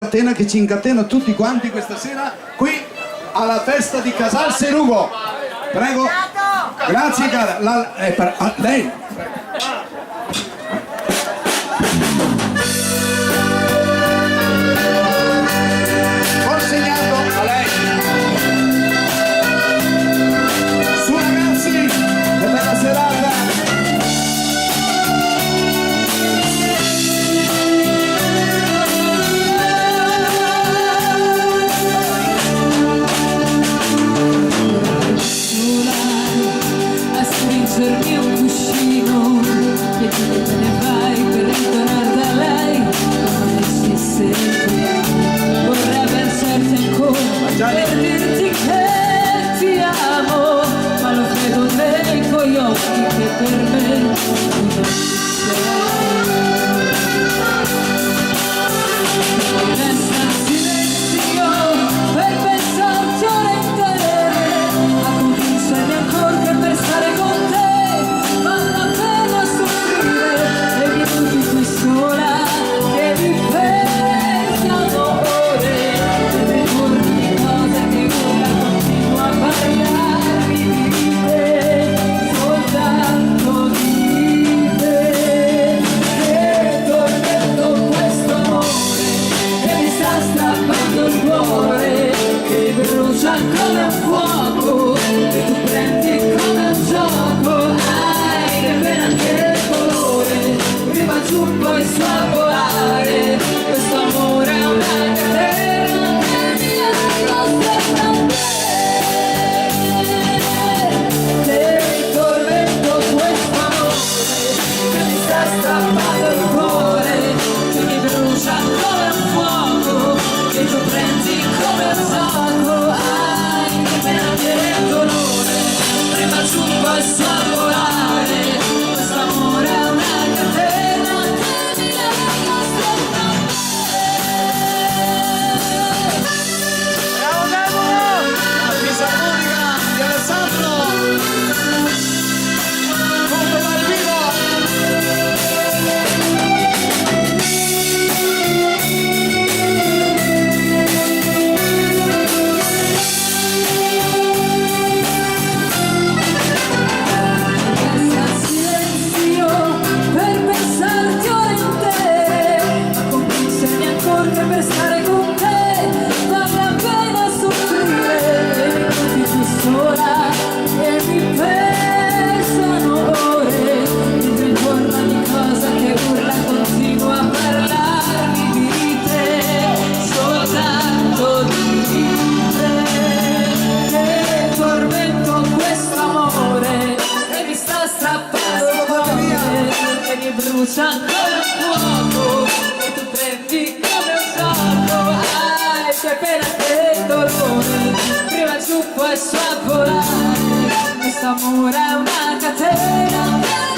catena che ci incatena tutti quanti questa sera qui alla festa di Casal Serugo. Prego. Grazie cara. Lei. Consegnato a lei. Su ragazzi, e bella serata. Stringermi un cuscino e tu te ne vai per ritornare da lei come se sempre vorrei pensarti ancora per dirti che ti amo, ma lo vedo nei tuoi occhi che per me non ci sei. Resta in silenzio per pensarti ore intere, a convincermi ancora che per stare con come un fuoco che tu prendi come un gioco, ai che pena che colore, prima giù poi su a volare, questo amore è una catena che mi nascosta da me, che tormento questo amore che mi sta strappando il cuore, che mi brucia come un fuoco che tu prendi come un gioco. Poi so volare, questo amore è una catena che mi nascosta da me. Bravo Deborah! La fisarmonica di Alessandro! Punto dal vivo! Per stare con te vale la pena soffrire, mi sola e mi pesano ore, mentre intorno ogni cosa che urla continuo a parlarmi di te, soltanto di te, che tormento questo amore che mi sta strappando il cuore, che mi brucia come un fuoco che tu prendi come un gioco, ai che pena che dolore, prima giù poi su a volare, questo amore è una catena.